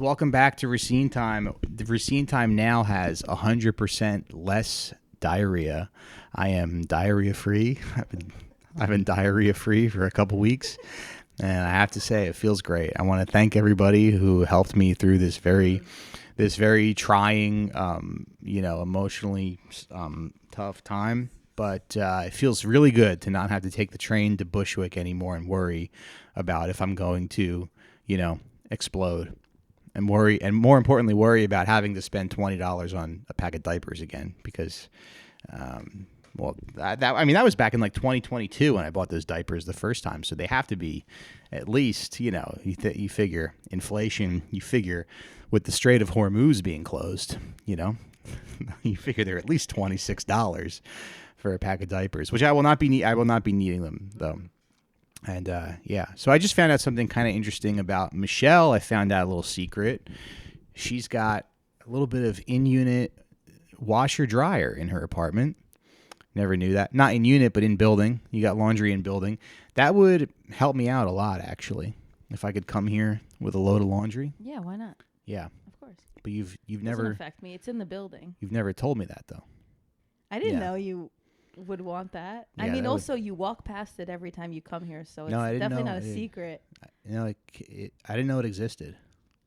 welcome back to Recine Time. The Recine Time now has 100% less diarrhea. I am diarrhea free. I've been diarrhea free for a couple weeks, and I have to say it feels great. I want to thank everybody who helped me through this very trying, emotionally tough time. But it feels really good to not have to take the train to Bushwick anymore and worry about if I'm going to, explode. And worry, and more importantly, worry about having to spend $20 on a pack of diapers again because, that was back in like 2022 when I bought those diapers the first time. So they have to be at least, you figure inflation, you figure with the Strait of Hormuz being closed, you figure they're at least $26 for a pack of diapers, which I will not be needing them though. And so I just found out something kind of interesting about Michelle. I found out a little secret. She's got a little bit of in-unit washer dryer in her apartment. Never knew that. Not in unit, but in building. You got laundry in building. That would help me out a lot, actually, if I could come here with a load of laundry. Yeah, why not? Yeah, of course. But you've never. Doesn't affect me. It's in the building. You've never told me that though. I didn't know you would want that. Yeah, I mean, also you walk past it every time you come here, so it's definitely not a secret. I didn't know it existed.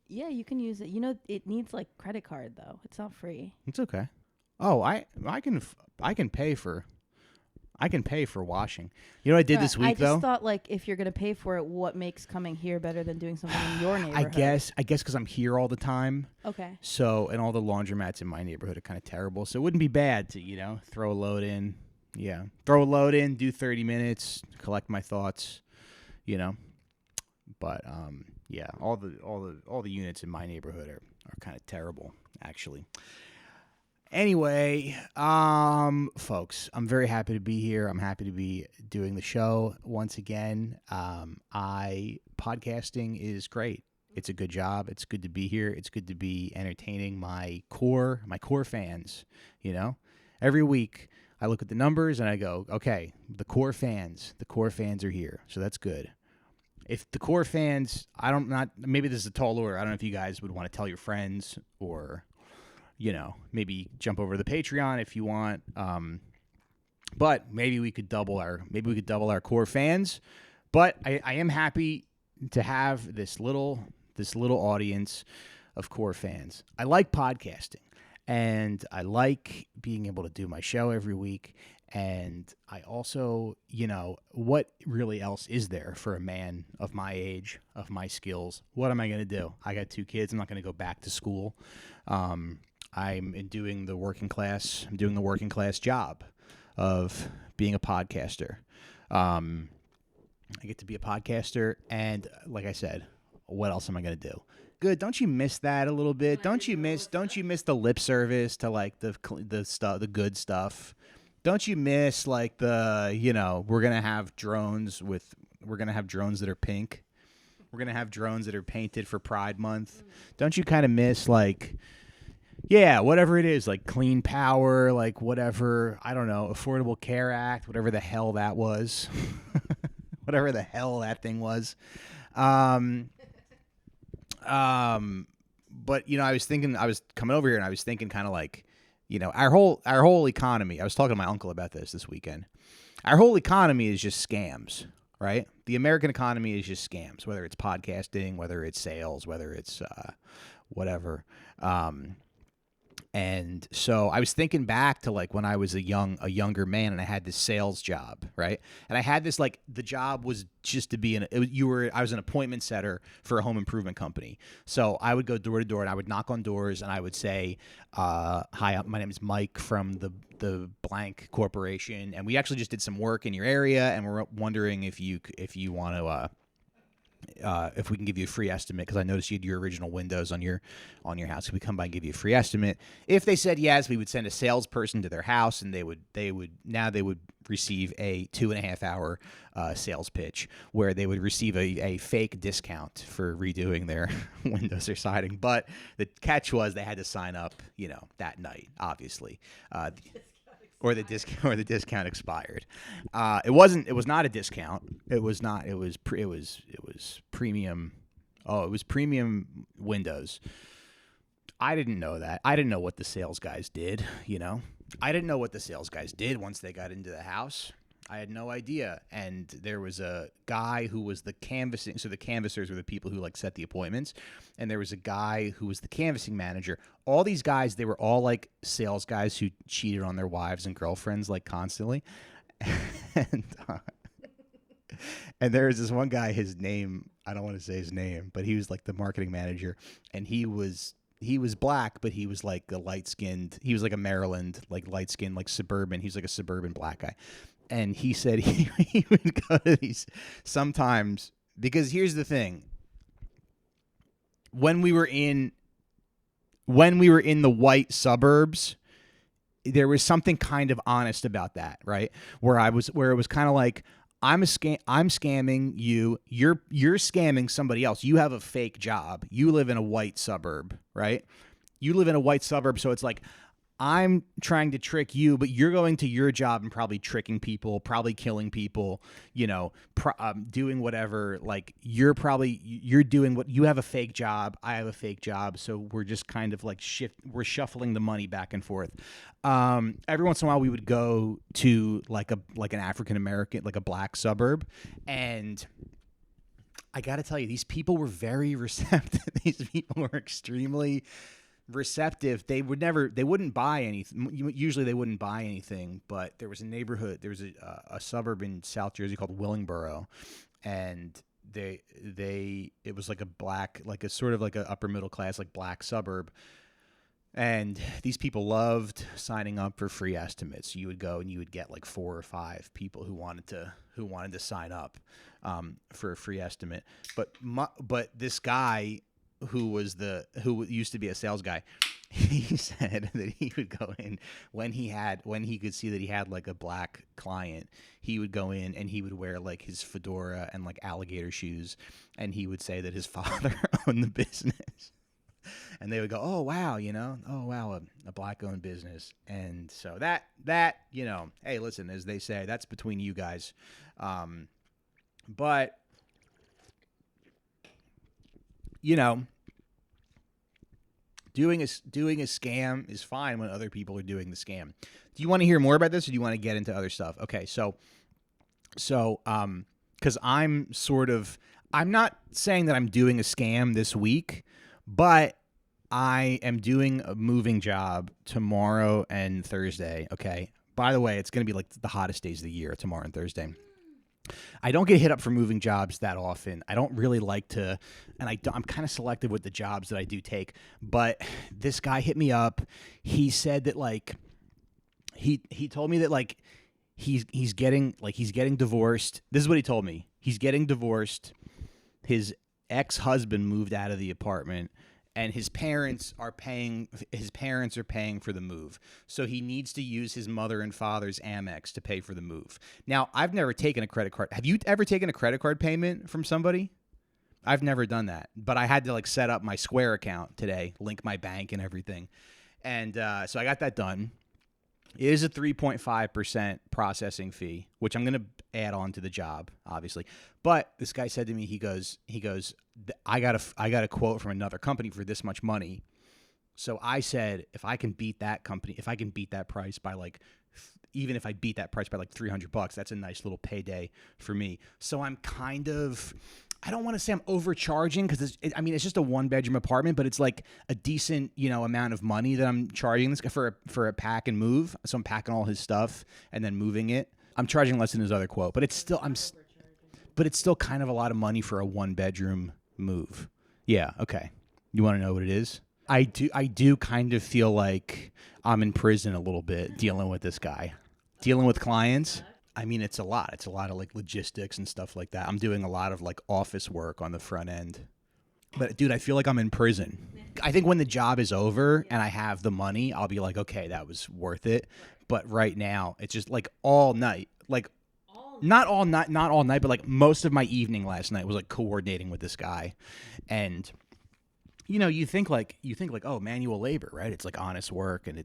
Yeah, you can use it. It needs like credit card though. It's not free. It's okay. Oh, I can pay for washing. You know what I did this week though? I just thought like if you're gonna pay for it, what makes coming here better than doing something in your neighborhood? I guess because I'm here all the time. Okay. So and all the laundromats in my neighborhood are kind of terrible. So it wouldn't be bad to throw a load in. Yeah, throw a load in, do 30 minutes, collect my thoughts. But all the units in my neighborhood are kind of terrible actually. Anyway, folks, I'm very happy to be here. I'm happy to be doing the show once again. Podcasting is great. It's a good job. It's good to be here. It's good to be entertaining my core fans. Every week I look at the numbers and I go, okay, the core fans are here. So that's good. If the core fans, maybe this is a tall order. I don't know if you guys would want to tell your friends or maybe jump over to the Patreon if you want. But maybe we could double our core fans. But I am happy to have this little audience of core fans. I like podcasting and I like being able to do my show every week. And I also, what really else is there for a man of my age, of my skills? What am I going to do? I got 2 kids. I'm not going to go back to school. I'm doing the working class job of being a podcaster. I get to be a podcaster, and like I said, what else am I going to do? Good. Don't you miss that a little bit? Don't you miss the lip service to like the stuff, the good stuff? Don't you miss like we're going to have drones that are pink. We're going to have drones that are painted for Pride Month. Don't you kind of miss like whatever it is, like clean power, like whatever, I don't know, Affordable Care Act, whatever the hell that was. Whatever the hell that thing was. But I was coming over here and I was thinking kind of like, our whole economy. I was talking to my uncle about this weekend. Our whole economy is just scams, right? The American economy is just scams, whether it's podcasting, whether it's sales, whether it's whatever. And so I was thinking back to like when I was a younger man and I had this sales job, right? And I had this the job was just to be I was an appointment setter for a home improvement company. So I would go door to door and I would knock on doors and I would say, "Hi, my name is Mike from the blank corporation, and we actually just did some work in your area, and we're wondering if you want to." If we can give you a free estimate, because I noticed you had your original windows on your house. Can we come by and give you a free estimate? If they said yes, we would send a salesperson to their house, and they would receive a 2.5 hour sales pitch where they would receive a fake discount for redoing their windows or siding. But the catch was they had to sign up, that night, obviously. Or the discount expired. It was not a discount. It was premium Oh, it was premium windows. I didn't know that. I didn't know what the sales guys did, you know? I didn't know what the sales guys did once they got into the house. I had no idea. And there was a guy who was the canvassing. So the canvassers were the people who like set the appointments. And there was a guy who was the canvassing manager. All these guys, they were all like sales guys who cheated on their wives and girlfriends like constantly. and, uh, and there was this one guy, his name, I don't want to say his name, but he was like the marketing manager. And he was black, but he was like a light-skinned, he was like a Maryland, like light-skinned, like suburban. He's like a suburban black guy. And he said he would go to these sometimes, because here's the thing. When we were in the white suburbs, there was something kind of honest about that, right? Where it was kind of like, I'm scamming you. You're scamming somebody else. You have a fake job. You live in a white suburb, right? You live in a white suburb, so it's like, I'm trying to trick you, but you're going to your job and probably tricking people, probably killing people, you know, doing whatever. Like you're doing what you have a fake job. I have a fake job. So we're just kind of like we're shuffling the money back and forth. Every once in a while we would go to like an African-American, like a black suburb. And I got to tell you, these people were very receptive. These people were extremely receptive. They wouldn't buy anything. Usually they wouldn't buy anything, but there was a suburb in South Jersey called Willingboro, and it was like a black, like a sort of like a upper middle class, like black suburb. And these people loved signing up for free estimates. You would go and you would get like 4 or 5 people who wanted to sign up for a free estimate. But this guy who used to be a sales guy, he said that he would go in when he could see that he had like a black client, he would go in and he would wear like his fedora and like alligator shoes, and he would say that his father owned the business. And they would go, oh wow, a black owned business. And so that hey, listen, as they say, that's between you guys. But doing a scam is fine when other people are doing the scam. Do you want to hear more about this, or do you want to get into other stuff? Okay, so because I'm not saying that I'm doing a scam this week, but I am doing a moving job tomorrow and Thursday. Okay. By the way, it's going to be like the hottest days of the year, tomorrow and Thursday. I don't get hit up for moving jobs that often. I don't really like to, and I'm kind of selective with the jobs that I do take. But this guy hit me up. He said that like he told me that like he's getting divorced. This is what he told me. He's getting divorced. His ex-husband moved out of the apartment, and his parents are paying for the move. So he needs to use his mother and father's Amex to pay for the move. Now, I've never taken a credit card. Have you ever taken a credit card payment from somebody? I've never done that, but I had to like set up my Square account today, link my bank and everything. And so I got that done. It is a 3.5% processing fee, which I'm going to add on to the job, obviously. But this guy said to me, he goes, I got a quote from another company for this much money. So I said, if I can beat that price by like, even if I beat that price by like $300, that's a nice little payday for me. So I'm kind of, I don't want to say I'm overcharging, because it's just a 1-bedroom apartment, but it's like a decent, amount of money that I'm charging this guy for a pack and move. So I'm packing all his stuff and then moving it. I'm charging less than his other quote, but it's still kind of a lot of money for a 1-bedroom move. Yeah. Okay. You want to know what it is? I do kind of feel like I'm in prison a little bit dealing with this guy, dealing with clients. I mean, it's a lot. It's a lot of like logistics and stuff like that. I'm doing a lot of like office work on the front end. But dude, I feel like I'm in prison. I think when the job is over and I have the money, I'll be like, okay, that was worth it. But right now, it's just like all night. Like not all night, but like most of my evening last night was like coordinating with this guy. And you think like, oh, manual labor, right? It's like honest work, and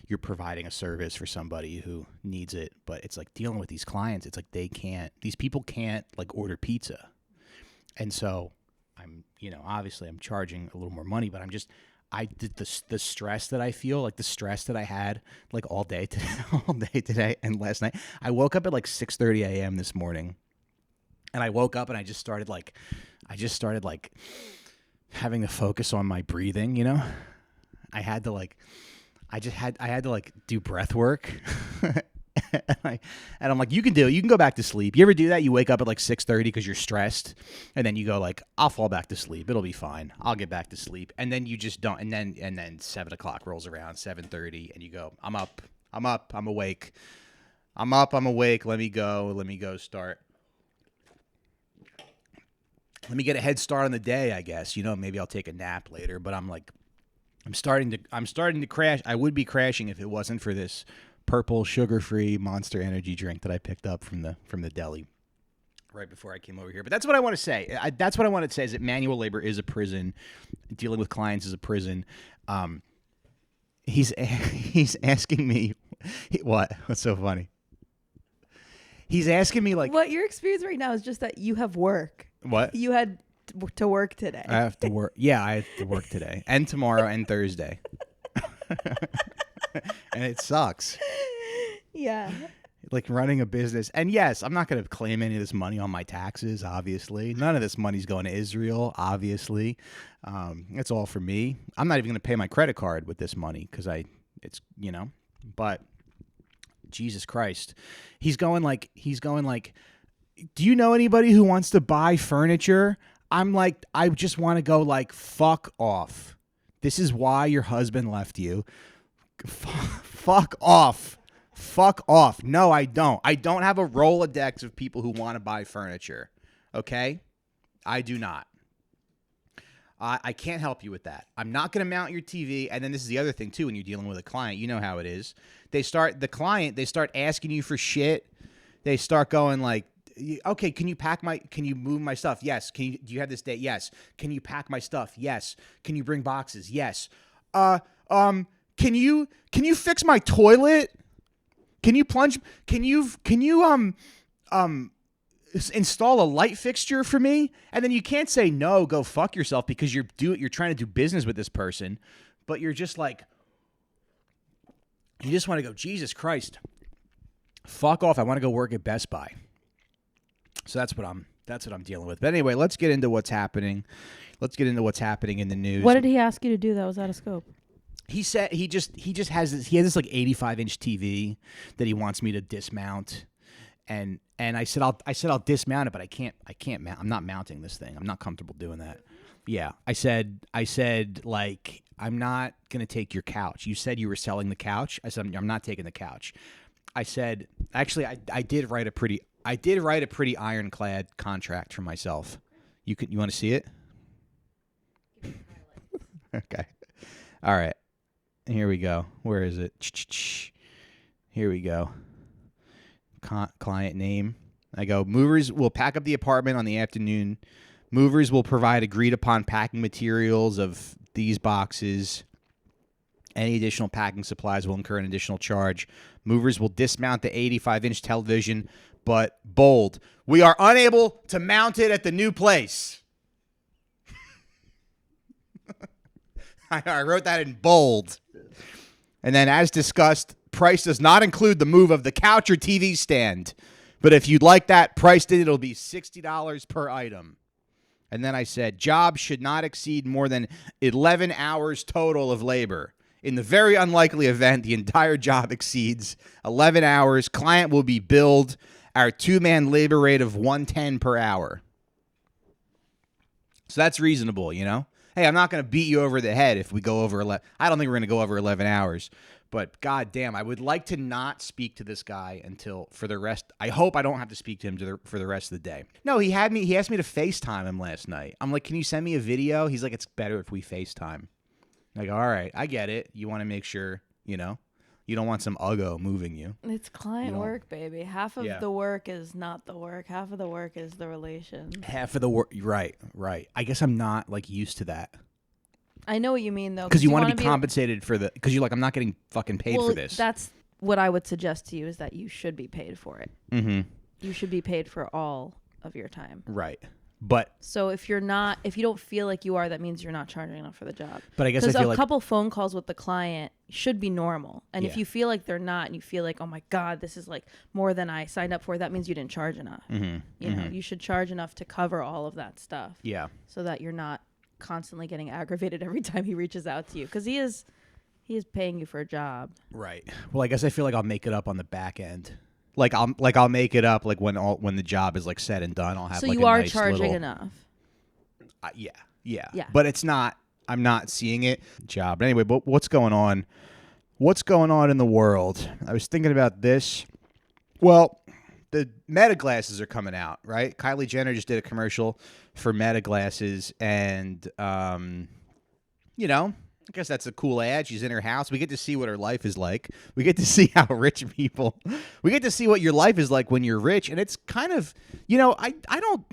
you're providing a service for somebody who needs it. But it's like dealing with these clients. It's like these people can't like order pizza. And so obviously I'm charging a little more money, but I did the stress that I feel, like the stress that I had like all day today and last night. I woke up at like 6:30 a.m. this morning, and I woke up and I just started like having to focus on my breathing, I had to like do breath work. and I'm like, you can go back to sleep. You ever do that? You wake up at like 6:30 because you're stressed, and then you go like, I'll fall back to sleep. It'll be fine. I'll get back to sleep. And then you just don't. And then 7 o'clock rolls around, 7:30, and you go, I'm up, I'm awake. I'm up, I'm awake. Let me go start. Let me get a head start on the day, I guess. Maybe I'll take a nap later, but I'm starting to crash. I would be crashing if it wasn't for this purple sugar-free Monster Energy drink that I picked up from the deli right before I came over here. But that's what I want to say. That's what I want to say is that manual labor is a prison. Dealing with clients is a prison. He's asking me what? What's so funny? He's asking me like, what your experience right now is just that you have work. What? You had to work today. I have to work. Yeah, I have to work today and tomorrow and Thursday. And it sucks. Yeah. Like running a business. And yes, I'm not going to claim any of this money on my taxes, obviously. None of this money's going to Israel, obviously. It's all for me. I'm not even going to pay my credit card with this money because but Jesus Christ. He's going like, do you know anybody who wants to buy furniture? I'm like, I just want to go like, fuck off. This is why your husband left you. Fuck off. Fuck off. No, I don't. I don't have a Rolodex of people who want to buy furniture. Okay? I do not. I can't help you with that. I'm not going to mount your TV. And then this is the other thing, too, when you're dealing with a client. You know how it is. They start asking you for shit. They start going like, okay, can you move my stuff? Yes. Do you have this date? Yes. Can you pack my stuff? Yes. Can you bring boxes? Yes. Can you fix my toilet? Can you install a light fixture for me? And then you can't say no, go fuck yourself because you're trying to do business with this person, but you're just like, you just want to go, Jesus Christ, fuck off. I want to go work at Best Buy. So that's what I'm dealing with. But anyway, let's get into what's happening. Let's get into what's happening in the news. What did he ask you to do that was out of scope? He said he has this like 85-inch TV that he wants me to dismount, and I said I'll dismount it, but I can't mount. I'm not mounting this thing. I'm not comfortable doing that. Yeah, I said like, I'm not gonna take your couch. You said you were selling the couch. I said I'm not taking the couch. I said actually I did write a pretty ironclad contract for myself. You want to see it? Okay. All right. Here we go. Where is it? Here we go. Client name. I go, movers will pack up the apartment on the afternoon. Movers will provide agreed upon packing materials of these boxes. Any additional packing supplies will incur an additional charge. Movers will dismount the 85-inch television, but bold, we are unable to mount it at the new place. I wrote that in bold. And then, as discussed, price does not include the move of the couch or TV stand. But if you'd like that priced in, it'll be $60 per item. And then I said, job should not exceed more than 11 hours total of labor. In the very unlikely event the entire job exceeds 11 hours, client will be billed our 2-man labor rate of $110 per hour. So that's reasonable, Hey, I'm not going to beat you over the head if we go over 11. I don't think we're going to go over 11 hours. But goddamn, I would like to not speak to this guy until for the rest. I hope I don't have to speak to him for the rest of the day. No, he asked me to FaceTime him last night. I'm like, can you send me a video? He's like, it's better if we FaceTime. Like, all right, I get it. You want to make sure, you don't want some uggo moving you. It's client work, baby. Half of the work is not the work. Half of the work is the relation. Half of the work, right. I guess I'm not like used to that. I know what you mean, though. Because you want to be compensated for the... Because you're like, I'm not getting fucking paid for this. That's what I would suggest to you is that you should be paid for it. Mm-hmm. You should be paid for all of your time. Right. But so if you don't feel like you are, that means you're not charging enough for the job. But I guess because a couple phone calls with the client should be normal. And if you feel like they're not, and you feel like, oh my God, this is like more than I signed up for, that means you didn't charge enough. You know, you should charge enough to cover all of that stuff. Yeah. So that you're not constantly getting aggravated every time he reaches out to you, because he is paying you for a job. Right. Well, I guess I feel like I'll make it up on the back end. I'll make it up like when the job is like said and done. I'll have so like you a are nice charging little, enough. Yeah. But it's not. I'm not seeing it. Job. But anyway, but what's going on? What's going on in the world? I was thinking about this. Well, the Meta glasses are coming out, right? Kylie Jenner just did a commercial for Meta glasses, and you know, I guess that's a cool ad. She's in her house. We get to see what her life is like. We get to see how rich people. We get to see what your life is like when you're rich, and it's kind of, you know, I don't.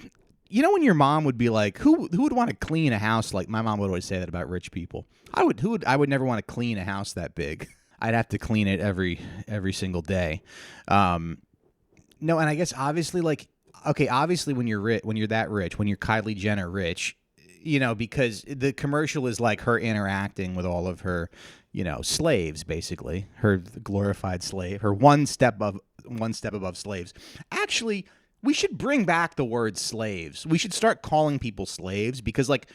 You know, when your mom would be like, who would want to clean a house like my mom would always say that about rich people. I would never want to clean a house that big. I'd have to clean it every single day. No, and I guess obviously obviously when you're rich, when you're that rich, when you're Kylie Jenner rich, you know, because the commercial is like her interacting with all of her, you know, slaves, basically, her glorified slave, her one step above slaves. Actually, we should bring back the word slaves. We should start calling people slaves, because like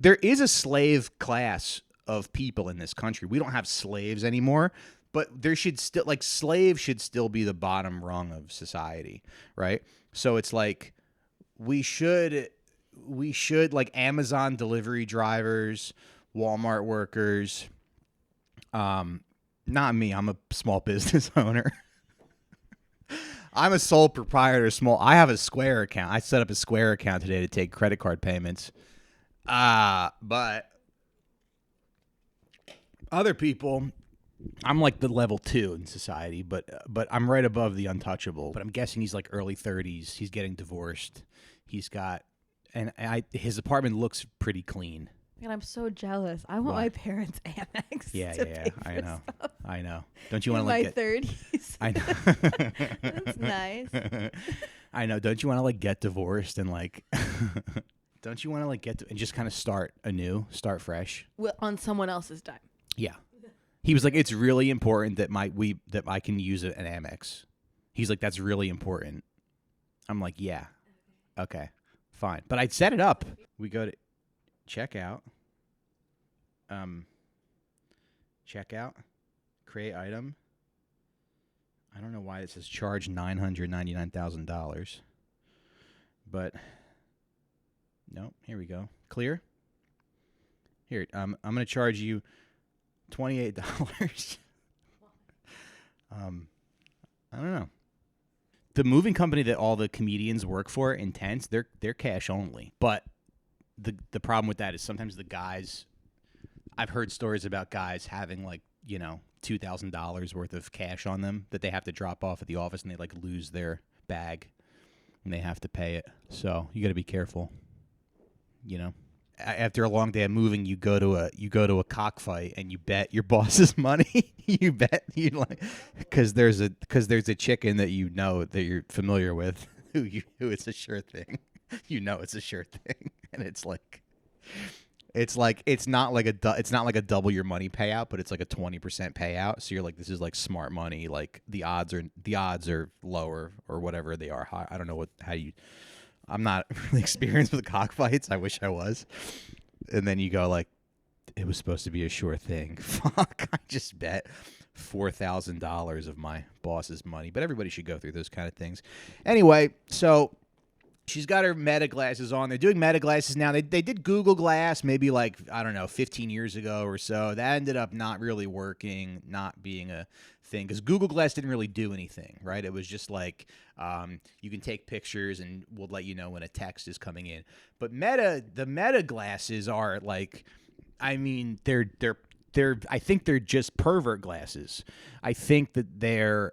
there is a slave class of people in this country. We don't have slaves anymore, but there should still, like, slaves should still be the bottom rung of society, right? So it's like we should like Amazon delivery drivers, Walmart workers. Not me. I'm a small business owner. I'm a sole proprietor. I have a Square account. I set up a Square account today to take credit card payments. But other people, I'm like the level 2 in society, but I'm right above the untouchable. But I'm guessing he's like early 30s. He's getting divorced. He's got, his apartment looks pretty clean. And I'm so jealous. I want my parents' Amex. Yeah. I know. Don't you want to like my 30s? I know. That's nice. I know. Don't you want to like get divorced and like? Don't you want to like and just kind of start anew, start fresh? Well, on someone else's dime. Yeah. He was like, it's really important that I can use an Amex. He's like, that's really important. I'm like, yeah, okay, fine. But I'd set it up. We go to checkout. Checkout. Create item. I don't know why it says charge $999,000. But no, here we go. Clear. Here, I'm going to charge you $28. I don't know. The moving company that all the comedians work for, Intense, they're cash only. But the problem with that is sometimes the guys, I've heard stories about guys having like, you know, $2,000 worth of cash on them that they have to drop off at the office, and they like lose their bag and they have to pay it. So you got to be careful. You know, after a long day of moving, you go to a cockfight and you bet your boss's money. you like, because there's a chicken that you know that you're familiar with who it's a sure thing. You know it's a sure thing, and it's not like a double your money payout, but it's like a 20% payout. So you're like, this is like smart money. Like the odds are lower or whatever they are high. I don't know I'm not really experienced with cockfights. I wish I was. And then you go like, it was supposed to be a sure thing. Fuck, I just bet $4,000 of my boss's money. But everybody should go through those kind of things. Anyway, so she's got her Meta glasses on. They're doing Meta glasses now. They did Google Glass maybe like, I don't know, 15 years ago or so. That ended up not really working, not being a thing, because Google Glass didn't really do anything, right? It was just like you can take pictures and we'll let you know when a text is coming in. But the Meta glasses are like, I mean, they're I think they're just pervert glasses. I think that they're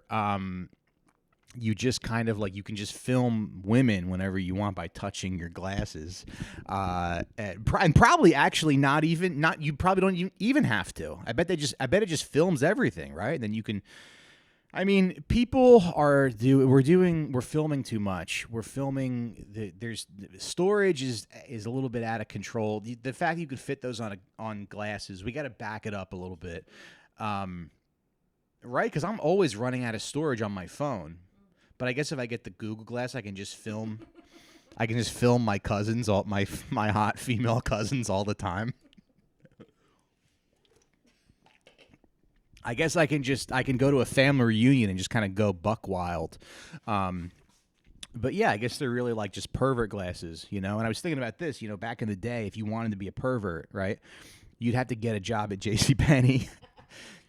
you just kind of like, you can just film women whenever you want by touching your glasses, and probably actually you probably don't even have to. I bet it just films everything, right? And then you can I mean, people we're filming too much. We're filming there's storage is a little bit out of control. The fact that you could fit those on glasses, we got to back it up a little bit. Right? Because I'm always running out of storage on my phone. But I guess if I get the Google Glass, I can just film. I can just film my cousins, all my hot female cousins, all the time. I guess I can go to a family reunion and just kind of go buck wild. But yeah, I guess they're really like just pervert glasses, you know. And I was thinking about this, you know, back in the day, if you wanted to be a pervert, right, you'd have to get a job at JCPenney.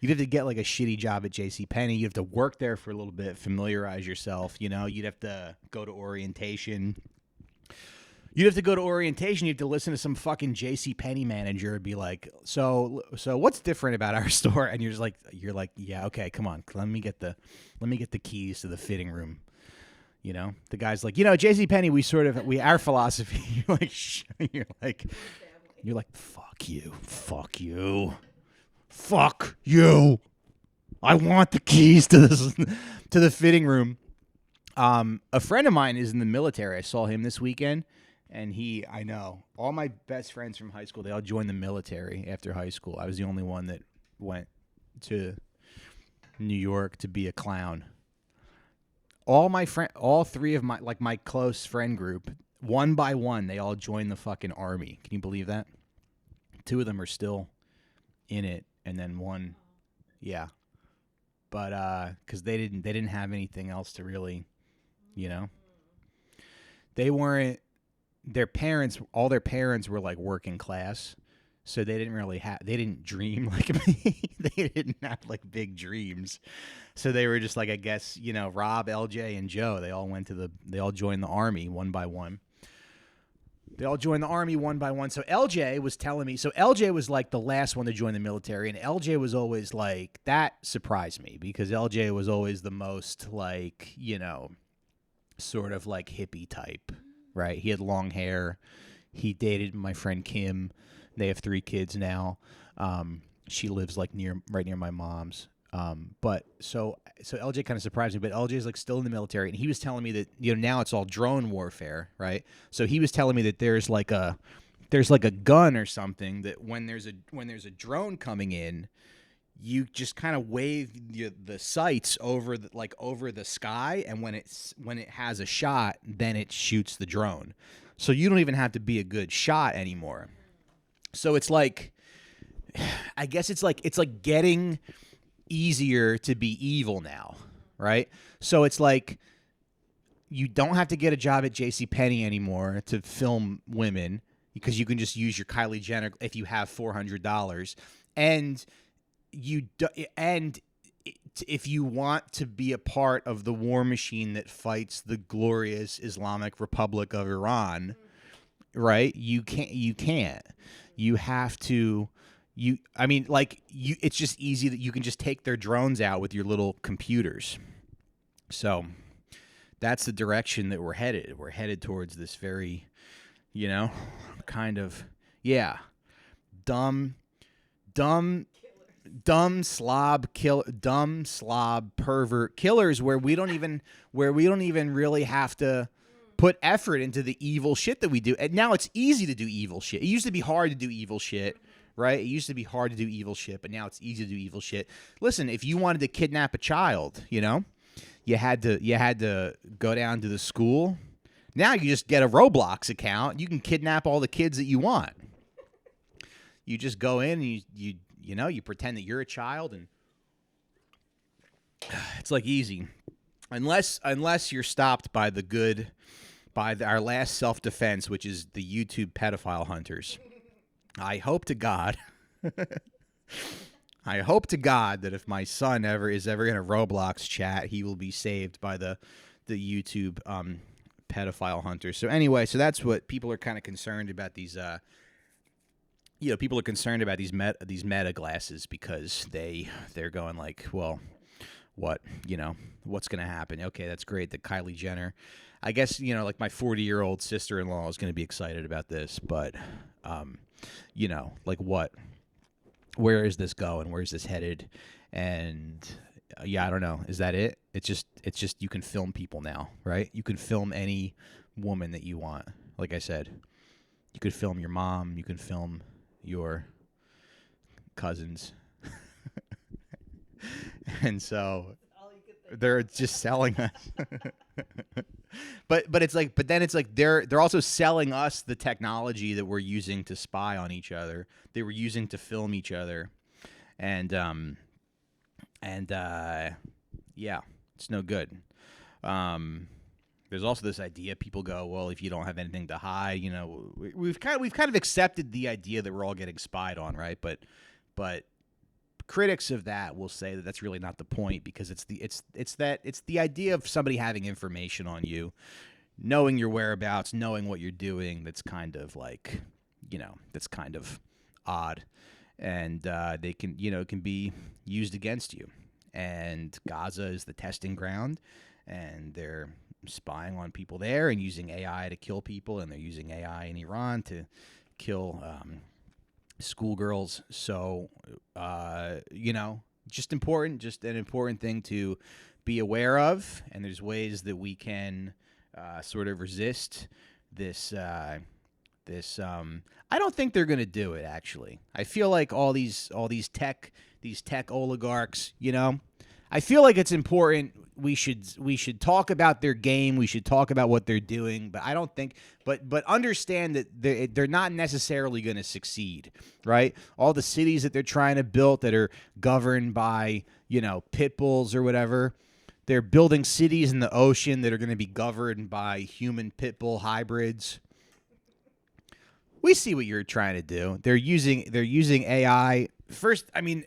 You'd have to get like a shitty job at JCPenney. You'd have to work there for a little bit, familiarize yourself, you know. You'd have to go to orientation. You have to listen to some fucking JCPenney manager and be like, so what's different about our store? And you're like, yeah, okay, come on, let me get the keys to the fitting room. You know, the guy's like, you know, JCPenney, our philosophy. you're like, fuck you. I want the keys to this to the fitting room. A friend of mine is in the military. I saw him this weekend. And I know, all my best friends from high school, they all joined the military after high school. I was the only one that went to New York to be a clown. All three of my close friend group, one by one, they all joined the fucking army. Can you believe that? 2 of them are still in it, and then one, yeah. But because they didn't have anything else to really, you know, they weren't. All their parents were like working class, so they didn't dream like me. They didn't have like big dreams, so they were just like, I guess, you know, Rob, LJ, and Joe. They all joined the army one by one. So LJ was telling me. So LJ was like the last one to join the military, and LJ was always like, that surprised me because LJ was always the most like, you know, sort of like hippie type. Right, he had long hair. He dated my friend Kim. They have 3 kids now. She lives like right near my mom's. But so LJ kind of surprised me. But LJ is like still in the military, and he was telling me that, you know, now it's all drone warfare, right? So he was telling me that there's like a gun or something that when there's a drone coming in, you just kind of wave the sights over the sky, and when it has a shot, then it shoots the drone. So you don't even have to be a good shot anymore. So it's like, I guess it's like getting easier to be evil now, right? So it's like you don't have to get a job at JCPenney anymore to film women because you can just use your Kylie Jenner if you have $400, and if you want to be a part of the war machine that fights the glorious Islamic Republic of Iran, right? You can't. You have to. It's just easy that you can just take their drones out with your little computers. So that's the direction that we're headed. We're headed towards this very, you know, kind of, yeah, dumb slob pervert killers where we don't even really have to put effort into the evil shit that we do. And now it's easy to do evil shit. It used to be hard to do evil shit, right? It used to be hard to do evil shit, but now it's easy to do evil shit. Listen, if you wanted to kidnap a child, you know, you had to go down to the school. Now you just get a Roblox account. You can kidnap all the kids that you want. You just go in and you pretend that you're a child, and it's like easy, unless you're stopped by our last self-defense, which is the YouTube pedophile hunters. I hope to God that if my son is ever in a Roblox chat, he will be saved by the YouTube pedophile hunters. So anyway, so that's what people are kind of concerned about these. People are concerned about these meta glasses because they're going like, well, what's going to happen? Okay, that's great that Kylie Jenner, I guess, like my 40-year-old sister-in-law is going to be excited about this, but, like what? Where is this going? Where is this headed? And Yeah, I don't know. Is that it? It's just you can film people now, right? You can film any woman that you want. Like I said, you could film your mom. You can film your cousins, and so they're just selling us. but it's like, but then it's like they're also selling us the technology that we're using to spy on each other. They were using to film each other, and yeah, it's no good. There's also this idea people go, well, if you don't have anything to hide, you know, we've kind of accepted the idea that we're all getting spied on, right? But critics of that will say that that's really not the point, because it's the idea of somebody having information on you, knowing your whereabouts, knowing what you're doing. That's kind of like, you know, that's kind of odd, and they can, you know, can be used against you. And Gaza is the testing ground, and they're spying on people there and using AI to kill people, and they're using AI in Iran to kill schoolgirls. So, you know, just an important thing to be aware of. And there's ways that we can sort of resist this. I don't think they're going to do it. Actually, I feel like all these tech oligarchs, you know, I feel like it's important. We should talk about their game. We should talk about what they're doing. But I don't think. But understand that they're not necessarily going to succeed, right? All the cities that they're trying to build that are governed by, you know, pit bulls or whatever. They're building cities in the ocean that are going to be governed by human pit bull hybrids. We see what you're trying to do. They're using AI first. I mean,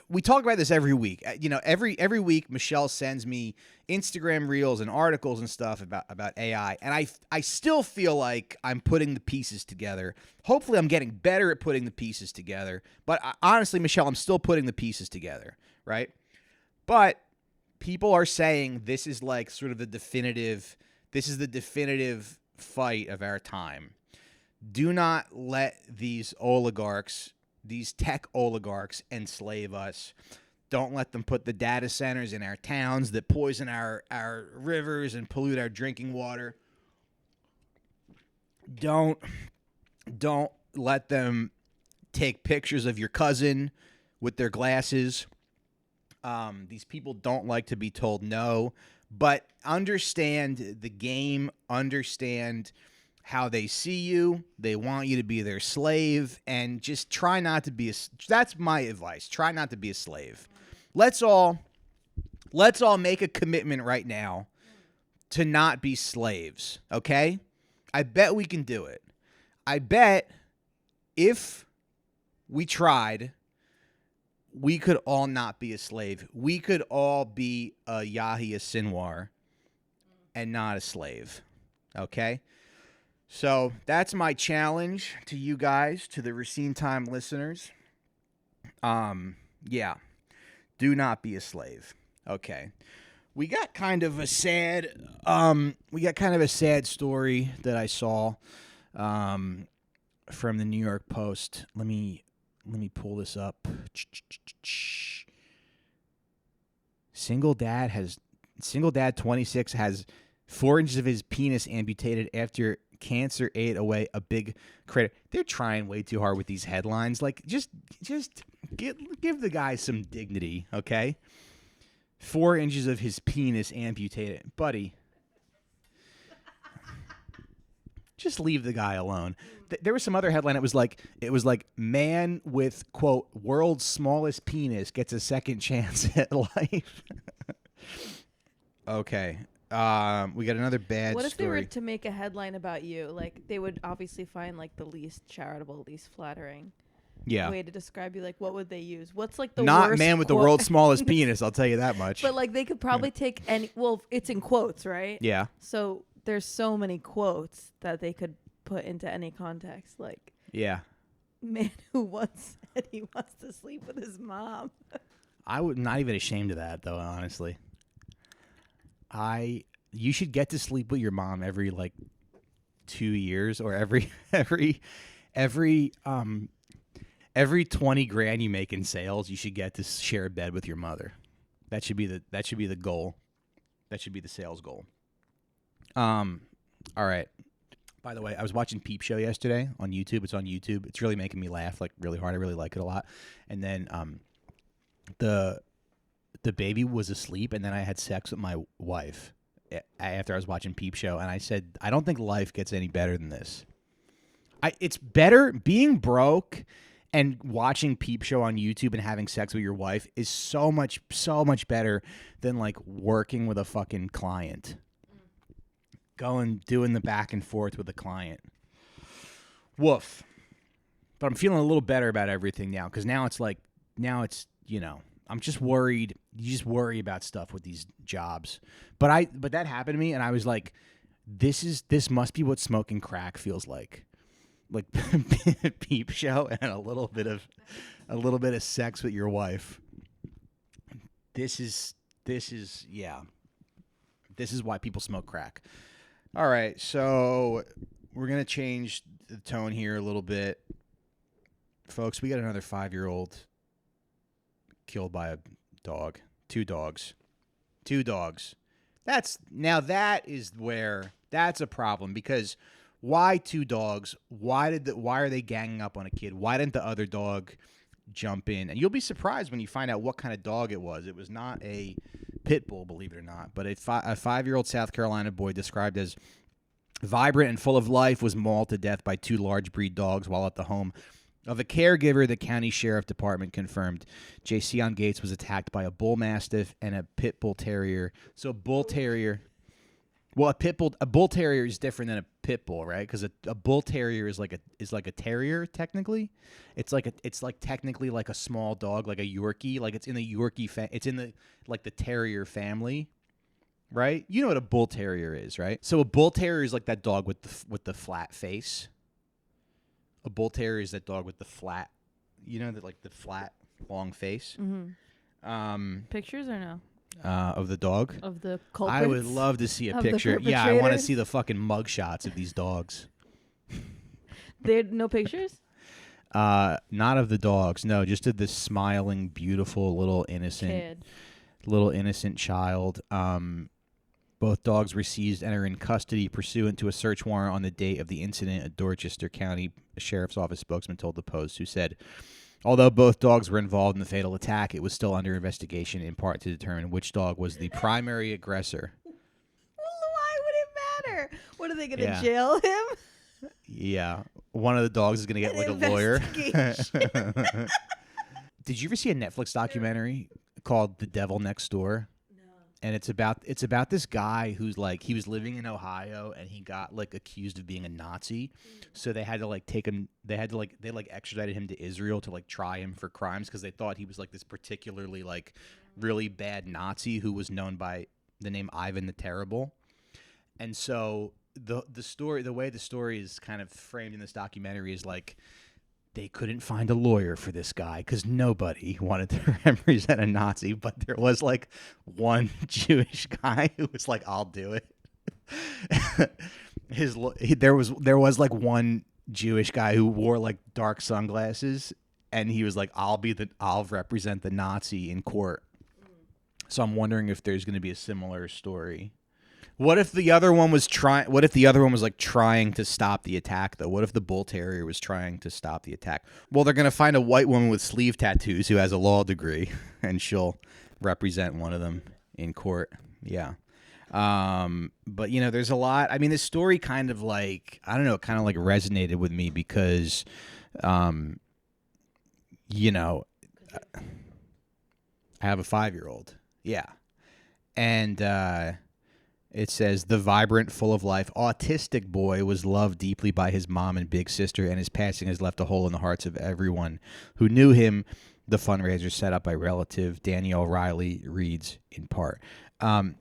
we talk about this every week. You know, every week Michelle sends me Instagram reels and articles and stuff about AI, and I still feel like I'm putting the pieces together. Hopefully, I'm getting better at putting the pieces together. But honestly, Michelle, I'm still putting the pieces together, right? But people are saying this is like sort of the definitive. This is the definitive fight of our time. Do not let these oligarchs, these tech oligarchs, enslave us. Don't let them put the data centers in our towns that poison our rivers and pollute our drinking water. Don't let them take pictures of your cousin with their glasses. These people don't like to be told no. But understand the game, understand how they see you. They want you to be their slave, and just try not to be that's my advice. Try not to be a slave. Let's all make a commitment right now to not be slaves, okay? I bet we can do it. I bet if we tried, we could all not be a slave. We could all be a Yahya Sinwar and not a slave. Okay? So that's my challenge to you guys, to the Recine Time listeners. Yeah. Do not be a slave. Okay. We got kind of a sad story that I saw from the New York Post. Let me pull this up. Single dad 26 has 4 inches of his penis amputated after cancer ate away a big crater. They're trying way too hard with these headlines. Like, just give the guy some dignity, okay? 4 inches of his penis amputated, buddy. Just leave the guy alone. There was some other headline. It was like man with, quote, world's smallest penis gets a second chance at life. Okay. We got another bad story. What if they were to make a headline about you? Like, they would obviously find like the least charitable, least flattering way to describe you. Like, what would they use? What's like the not worst man with the world's smallest penis, I'll tell you that much. But like, they could probably take any, well, it's in quotes, right? Yeah. So there's so many quotes that they could put into any context. Like, yeah, man who once said he wants to sleep with his mom. I would not even ashamed of that, though, honestly. You should get to sleep with your mom every like 2 years, or every every 20 grand you make in sales, you should get to share a bed with your mother. That should be the goal. That should be the sales goal. All right. By the way, I was watching Peep Show yesterday on YouTube. It's on YouTube. It's really making me laugh like really hard. I really like it a lot. And then the baby was asleep, and then I had sex with my wife after I was watching Peep Show, and I said, I don't think life gets any better than this. It's better being broke and watching Peep Show on YouTube and having sex with your wife is so much better than like working with a fucking client. Doing the back and forth with a client. Woof. But I'm feeling a little better about everything now, because now it's, you know, I'm just worried. You just worry about stuff with these jobs. But that happened to me, and I was like, this must be what smoking crack feels like. Like Peep Show and a little bit of sex with your wife. This is why people smoke crack. All right, so we're gonna change the tone here a little bit, folks. We got another 5-year-old killed by a dog. 2 dogs. That's a problem, because why 2 dogs? Why are they ganging up on a kid? Why didn't the other dog jump in? And you'll be surprised when you find out what kind of dog it was. It was not a pit bull, believe it or not, but a 5-year-old South Carolina boy described as vibrant and full of life was mauled to death by 2 large breed dogs while at the home of a caregiver. The county sheriff department confirmed Jason Gates was attacked by a bull mastiff and a pit bull terrier. So bull terrier. Well, a bull terrier is different than a pit bull, right? Because a bull terrier is like a terrier technically. It's like technically like a small dog, like a Yorkie. Like it's in the Yorkie it's in the like the terrier family, right? You know what a bull terrier is, right? So a bull terrier is like that dog with the flat face. A bull terrier is that dog with the flat, the flat long face. Mm-hmm. Pictures or no? Of the dog? Of the culprits? I would love to see a picture. Yeah, I want to see the fucking mugshots of these dogs. There no pictures? Not of the dogs. No, just of this smiling, beautiful, little innocent child. Both dogs were seized and are in custody pursuant to a search warrant on the date of the incident, a Dorchester County Sheriff's Office spokesman told the Post, who said, although both dogs were involved in the fatal attack, it was still under investigation, in part to determine which dog was the primary aggressor. Well, why would it matter? What, are they going to jail him? Yeah. One of the dogs is going to get like a lawyer. Did you ever see a Netflix documentary called The Devil Next Door? And it's about this guy who's like, he was living in Ohio and he got like accused of being a Nazi. So they had to like take him, they extradited him to Israel to like try him for crimes, because they thought he was like this particularly like really bad Nazi who was known by the name Ivan the Terrible. And so the way the story is kind of framed in this documentary is like, they couldn't find a lawyer for this guy because nobody wanted to represent a Nazi, but there was like one Jewish guy who was like, "I'll do it." There was like one Jewish guy who wore like dark sunglasses, and he was like, "I'll represent the Nazi in court." So I'm wondering if there's going to be a similar story. What if the other one was like trying to stop the attack, though? What if the bull terrier was trying to stop the attack? Well, they're going to find a white woman with sleeve tattoos who has a law degree, and she'll represent one of them in court. Yeah. But there's a lot. I mean, this story kind of like, I don't know, kind of like resonated with me because, I have a 5-year-old. Yeah. And, it says, the vibrant, full of life, autistic boy was loved deeply by his mom and big sister, and his passing has left a hole in the hearts of everyone who knew him. The fundraiser set up by relative Danielle Riley reads in part.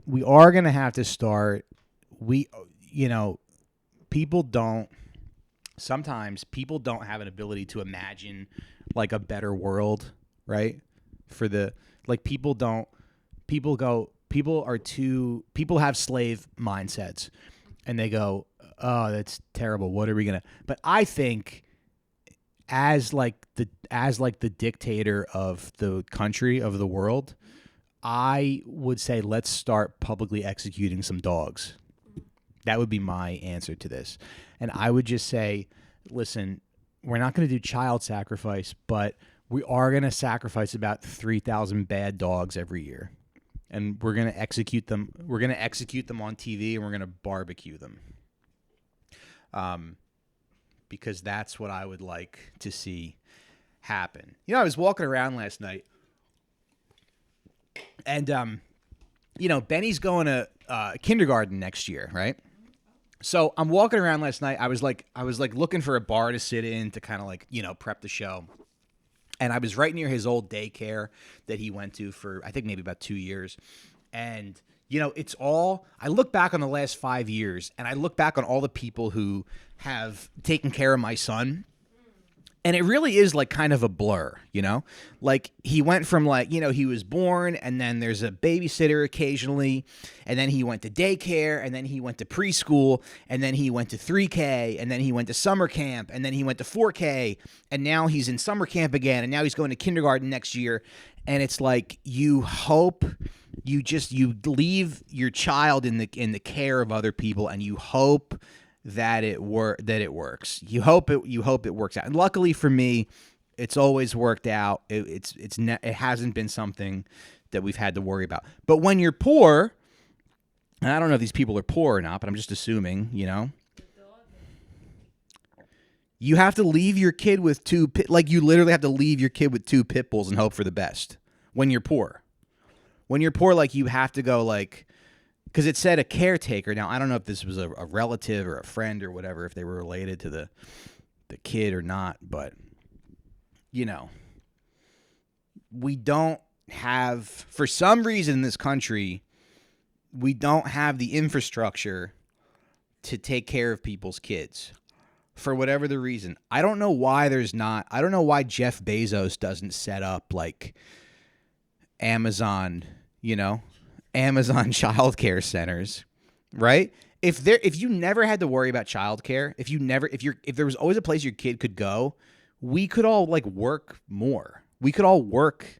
We are going to have to start. Sometimes people don't have an ability to imagine like a better world, right? People have slave mindsets, and they go, "Oh, that's terrible. What are we gonna?" But I think as the dictator of the country, of the world, I would say let's start publicly executing some dogs. That would be my answer to this. And I would just say, listen, we're not going to do child sacrifice, but we are going to sacrifice about 3,000 bad dogs every year. And we're going to execute them. We're going to execute them on TV, and we're going to barbecue them. Because that's what I would like to see happen. You know, I was walking around last night, and Benny's going to kindergarten next year, right? So I'm walking around last night. I was looking for a bar to sit in to kind of prep the show. And I was right near his old daycare that he went to for, I think, maybe about 2 years. And, I look back on the last 5 years, and I look back on all the people who have taken care of my son. And it really is like kind of a blur, Like he went from he was born, and then there's a babysitter occasionally, and then he went to daycare, and then he went to preschool, and then he went to 3K, and then he went to summer camp, and then he went to 4K, and now he's in summer camp again, and now he's going to kindergarten next year. And it's like you hope you leave your child in the care of other people, and you hope that it works. You hope it works out. And luckily for me, it's always worked out. It hasn't been something that we've had to worry about. But when you're poor, and I don't know if these people are poor or not, but I'm just assuming, you have to leave your kid with you literally have to leave your kid with 2 pit bulls and hope for the best. When you're poor, you have to go because it said a caretaker. Now, I don't know if this was a relative or a friend or whatever, if they were related to the kid or not, but, we don't have, for some reason in this country, we don't have the infrastructure to take care of people's kids. For whatever the reason. I don't know why I don't know why Jeff Bezos doesn't set up Amazon, Amazon childcare centers, right? If you never had to worry about childcare, if there was always a place your kid could go, we could all work more. We could all work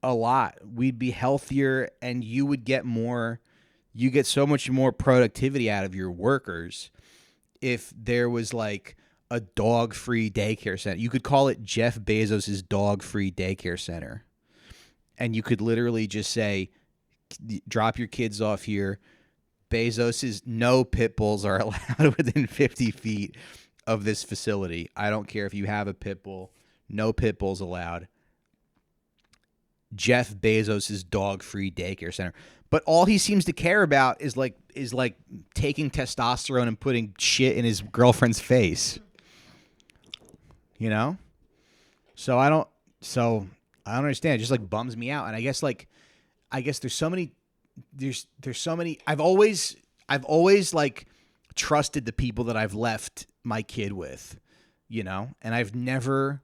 a lot. We'd be healthier, and you would get more. You get so much more productivity out of your workers if there was a dog-free daycare center. You could call it Jeff Bezos's dog-free daycare center. And you could literally just say, drop your kids off here. Bezos's no pit bulls are allowed within 50 feet of this facility. I don't care if you have a pit bull. No pit bulls allowed. Jeff Bezos's dog-free daycare center. But all he seems to care about is taking testosterone and putting shit in his girlfriend's face. So I don't understand. It just bums me out. And I guess there's so many I've always trusted the people that I've left my kid with, and I've never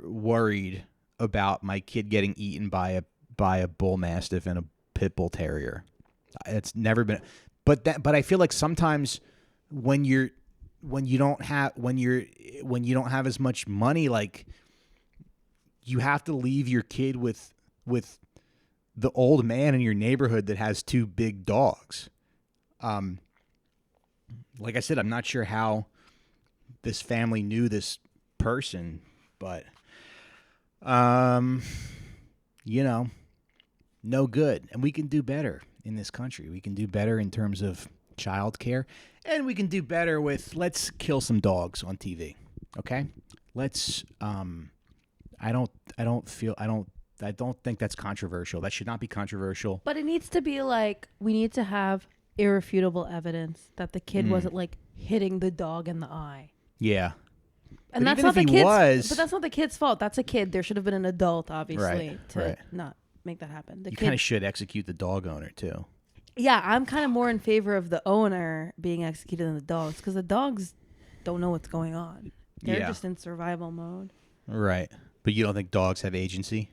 worried about my kid getting eaten by a bull mastiff and a pit bull terrier. It's never been, but I feel like sometimes when you don't have as much money, you have to leave your kid with the old man in your neighborhood that has 2 big dogs. Like I said, I'm not sure how this family knew this person, but no good. And we can do better in this country. We can do better in terms of childcare, and we can do better with let's kill some dogs on TV. Okay? Let's I don't think that's controversial. That should not be controversial. But it needs to be we need to have irrefutable evidence that the kid wasn't hitting the dog in the eye. Yeah. And that's not the kid's but that's not the kid's fault. That's a kid. There should have been an adult, obviously, to not make that happen. You kind of should execute the dog owner too. Yeah, I'm kind of more in favor of the owner being executed than the dogs, because the dogs don't know what's going on. They're just in survival mode. Right. But you don't think dogs have agency?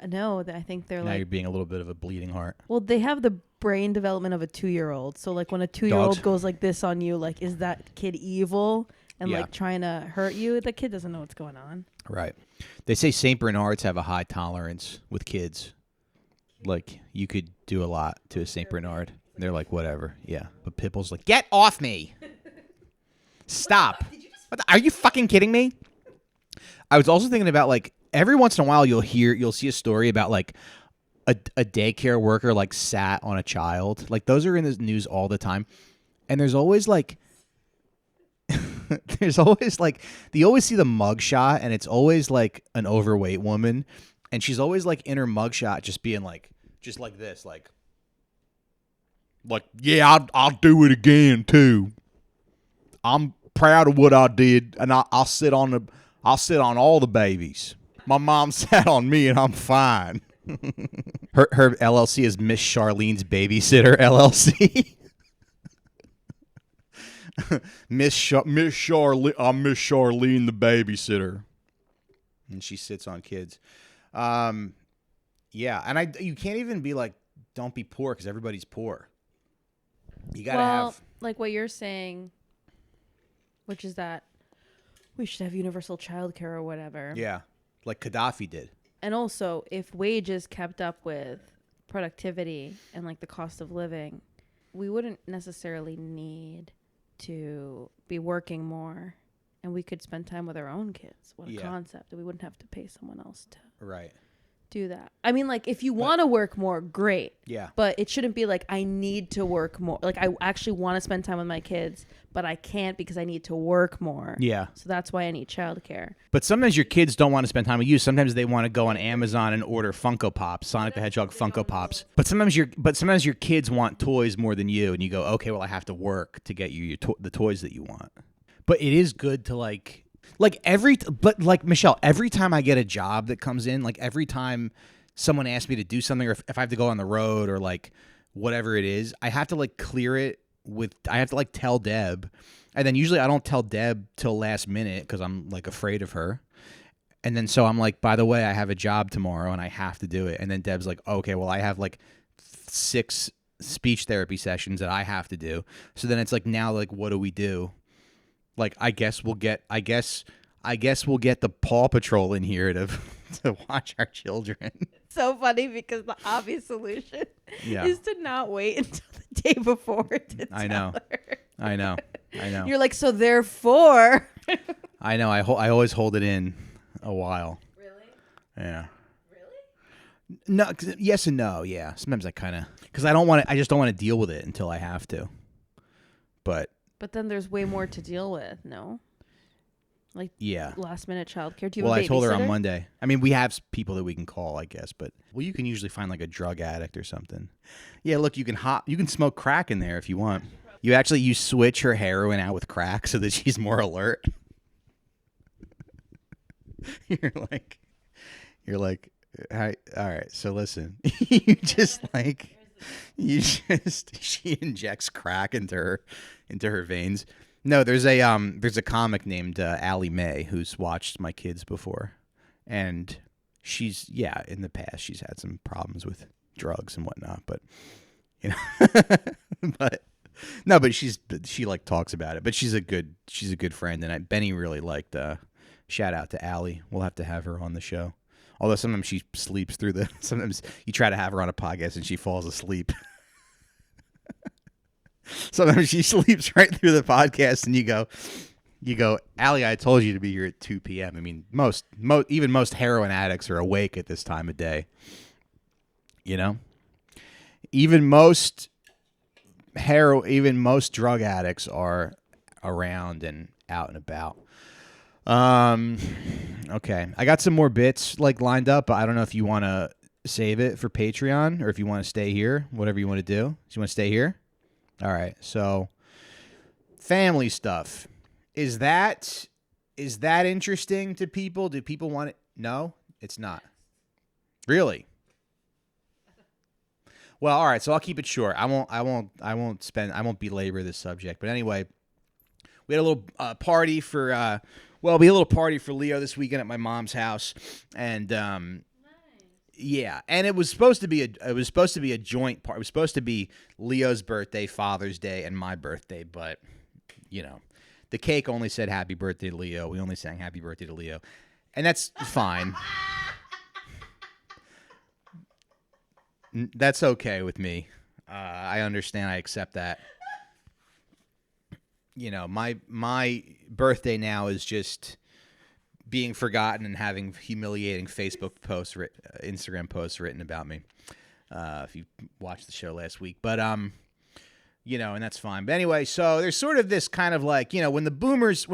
No, I think they're now you're being a little bit of a bleeding heart. Well, they have the brain development of a 2-year-old. So when a 2-year-old goes like this on you, is that kid evil? and Yeah. like trying to hurt you. The kid doesn't know what's going on. Right. They say St. Bernards have a high tolerance with kids. Like, you could do a lot to a St. Bernard. They're like, whatever. Yeah. But Pitbull's like, get off me. Stop. Are you fucking kidding me? I was also thinking about, like, every once in a while you'll see a story about, like, a daycare worker, like, sat on a child. Like, those are in the news all the time. And there's always, like, you always see the mugshot, and it's always, like, an overweight woman. And she's always, like, in her mugshot just being, like, just like this, like, yeah, I'll do it again, too. I'm proud of what I did, and I'll sit on all the babies. My mom sat on me, and I'm fine. Her LLC is Miss Charlene's Babysitter LLC. Miss Charlene, I'm Miss Charlene the babysitter, and she sits on kids. Yeah, and you can't even be like, don't be poor, because everybody's poor. You gotta have like what you're saying, which is that we should have universal childcare or whatever. Yeah, like Gaddafi did. And also, if wages kept up with productivity and like the cost of living, we wouldn't necessarily need to be working more, and we could spend time with our own kids. What a concept. We wouldn't have to pay someone else to do that. I mean, like, if you want to work more, great. Yeah. But it shouldn't be like, I need to work more. Like, I actually want to spend time with my kids, but I can't because I need to work more. Yeah. So that's why I need childcare. But sometimes your kids don't want to spend time with you. Sometimes they want to go on Amazon and order Funko Pops, Sonic the Hedgehog Funko Pops. But sometimes your kids want toys more than you, and you go, okay, well, I have to work to get you the toys that you want. But it is good to like Michelle, every time I get a job that comes in, like every time someone asks me to do something, or if I have to go on the road or like whatever it is, I have to like clear it I have to like tell Deb. And then usually I don't tell Deb till last minute because I'm like afraid of her. And then so I'm like, by the way, I have a job tomorrow and I have to do it. And then Deb's like, okay, well, I have like 6 speech therapy sessions that I have to do. So then it's like, now, like, what do we do? Like, I guess we'll get the Paw Patrol in here to watch our children. So funny because the obvious solution is to not wait until the day before to tell her. I know. You're like, so therefore. I know. I always hold it in a while. Really? Yeah. Really? No. Yes and no. Yeah. Sometimes I kind of, because I just don't want to deal with it until I have to. But then there's way more to deal with. No. Like, last minute childcare. Do you have a babysitter? I told her on Monday. I mean, we have people that we can call, I guess, but you can usually find like a drug addict or something. Yeah, look, you can smoke crack in there if you want. You switch her heroin out with crack so that she's more alert. You're like, all right, so listen. She injects crack into her veins. No, there's a comic named Allie Mae who's watched my kids before, and she's in the past she's had some problems with drugs and whatnot, but but she like talks about it, but she's a good friend, and Benny really liked. Shout out to Allie. We'll have to have her on the show. Although sometimes she sleeps through sometimes you try to have her on a podcast and she falls asleep. Sometimes she sleeps right through the podcast, and you go, Allie, I told you to be here at 2 p.m. I mean, even most heroin addicts are awake at this time of day. Even most drug addicts are around and out and about. Okay, I got some more bits like lined up, but I don't know if you want to save it for Patreon or if you want to stay here. Whatever you want to do. Do you want to stay here? All right, so family stuff. Is that interesting to people? Do people want it? No, it's not. Really? Well, all right, so I'll keep it short. I won't belabor this subject. But anyway, we had a little party for it'll be a little party for Leo this weekend at my mom's house, and yeah, and it was supposed to be a joint party. It was supposed to be Leo's birthday, Father's Day, and my birthday, but The cake only said happy birthday to Leo. We only sang happy birthday to Leo. And that's fine. That's okay with me. I understand. I accept that. You know, my birthday now is just being forgotten and having humiliating Facebook posts, Instagram posts written about me. If you watched the show last week, but you know, and that's fine. But anyway, so there's sort of this kind of like, you know, when the boomers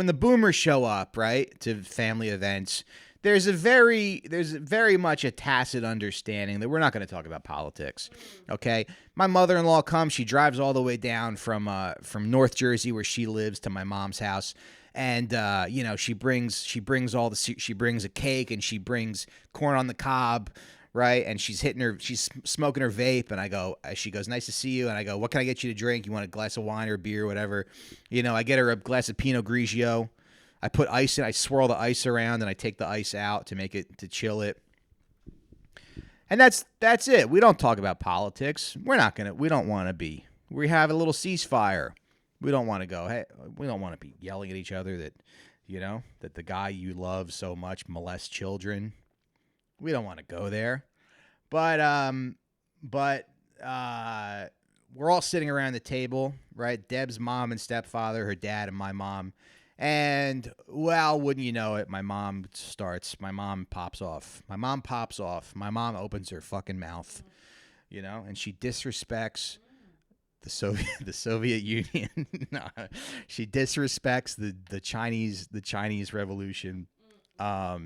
show up, right, to family events, there's very much a tacit understanding that we're not going to talk about politics. Okay, my mother-in-law comes, she drives all the way down from North Jersey where she lives to my mom's house. And you know, she brings a cake and she brings corn on the cob, right? And she's smoking her vape, and she goes, "Nice to see you." And I go, "What can I get you to drink? You want a glass of wine or beer, or whatever?" You know, I get her a glass of Pinot Grigio. I put ice in, I swirl the ice around, and I take the ice out to chill it. And that's it. We don't talk about politics. We don't want to be. We have a little ceasefire. We don't want to go, hey, we don't want to be yelling at each other that, you know, that the guy you love so much molests children. We don't want to go there. But we're all sitting around the table, right? Deb's mom and stepfather, her dad and my mom. And, well, wouldn't you know it, my mom pops off. My mom opens her fucking mouth, you know, and she disrespects the Soviet Union. No, she disrespects the Chinese Revolution. Yeah,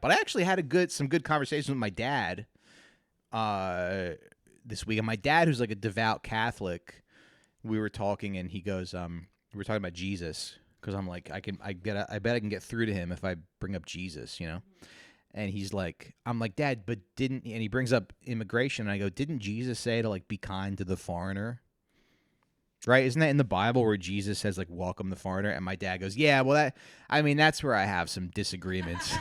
but I actually had some good conversations with my dad this week. And my dad, who's like a devout Catholic, we were talking, and he goes, we were talking about Jesus, because I'm like, I bet I can get through to him if I bring up Jesus, you know. And he's like, I'm like, Dad, but and he brings up immigration, and I go, didn't Jesus say to like be kind to the foreigner? Right? Isn't that in the Bible where Jesus says like welcome the foreigner? And my dad goes, yeah, well that's where I have some disagreements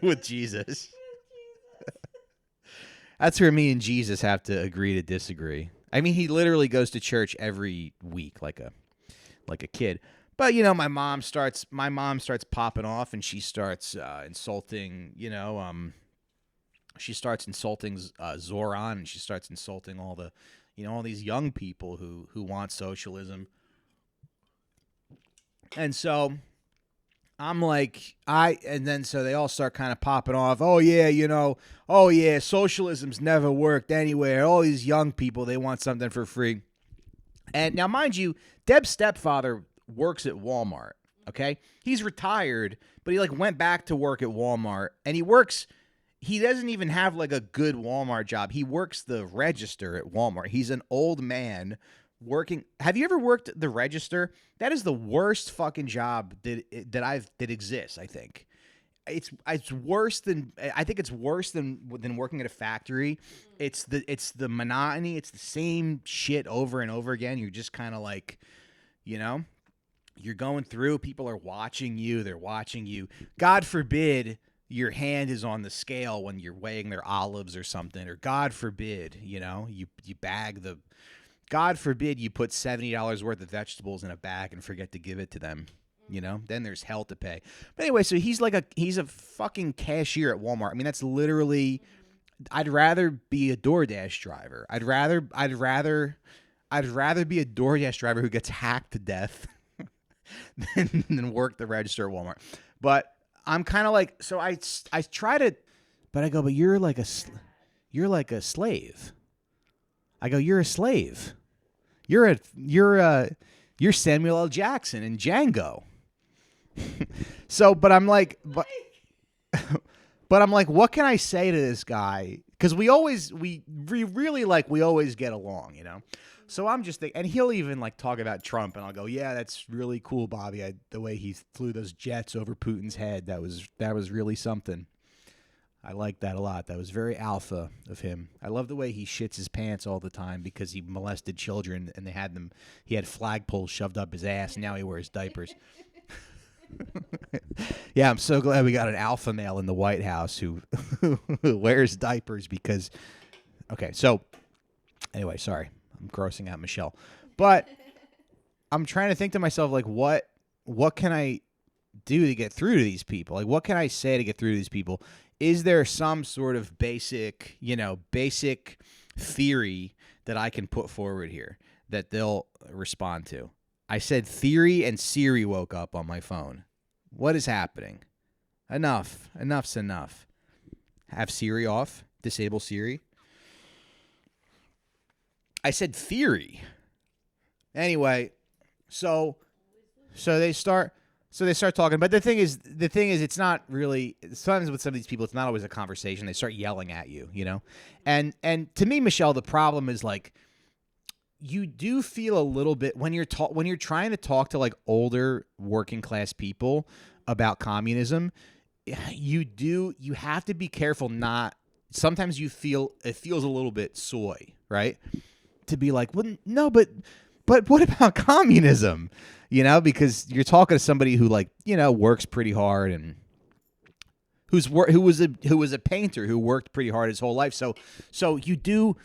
with Jesus. That's where me and Jesus have to agree to disagree. I mean, he literally goes to church every week like a kid. But, you know, my mom starts popping off, and she starts insulting, you know, she starts insulting Zoran, and she starts insulting all the, you know, all these young people who want socialism. And so I'm like, so they all start kind of popping off. Oh yeah, you know, socialism's never worked anywhere. All these young people, they want something for free. And now, mind you, Deb's stepfather works at Walmart, okay? He's retired, but he like went back to work at Walmart, and he doesn't even have like a good Walmart job. He works the register at Walmart. He's an old man working. Have you ever worked the register? That is the worst fucking job that exists, I think. It's worse than working at a factory. It's the monotony. It's the same shit over and over again. You're just kind of like, you know, you're going through. People are watching you. They're watching you. God forbid your hand is on the scale when you're weighing their olives or something. Or God forbid, you know, you bag the. God forbid you put $70 worth of vegetables in a bag and forget to give it to them. You know, then there's hell to pay. But anyway, so he's a fucking cashier at Walmart. I mean, that's literally. I'd rather be a DoorDash driver. I'd rather be a DoorDash driver who gets hacked to death than work the register at Walmart. But I'm kind of like, so I try to, but I go, but you're like a slave. I go, you're a slave. You're Samuel L. Jackson in Django. So, but I'm like, but I'm like, what can I say to this guy? Because we always get along, you know. So I'm just thinking, and he'll even like talk about Trump, and I'll go, yeah, that's really cool, Bobby. The way he flew those jets over Putin's head, that was really something. I like that a lot. That was very alpha of him. I love the way he shits his pants all the time because he molested children, and he had flagpoles shoved up his ass, and now he wears diapers. Yeah, I'm so glad we got an alpha male in the White House who wears diapers because. Okay, so anyway, sorry, I'm grossing out Michelle, but I'm trying to think to myself, like, what can I do to get through to these people? Like, what can I say to get through to these people? Is there some sort of basic theory that I can put forward here that they'll respond to? I said theory, and Siri woke up on my phone. What is happening? Enough's enough. Have Siri off. Disable Siri. I said theory. Anyway, so they start talking, but the thing is it's not really, sometimes with some of these people it's not always a conversation. They start yelling at you, you know? And to me, Michelle, the problem is like you do feel a little bit when you're trying to talk to like older working class people about communism, you have to be careful not, sometimes it feels a little bit soy, right? To be like, well, no, but what about communism? You know, because you're talking to somebody who, like, you know, works pretty hard and who was a painter who worked pretty hard his whole life. So you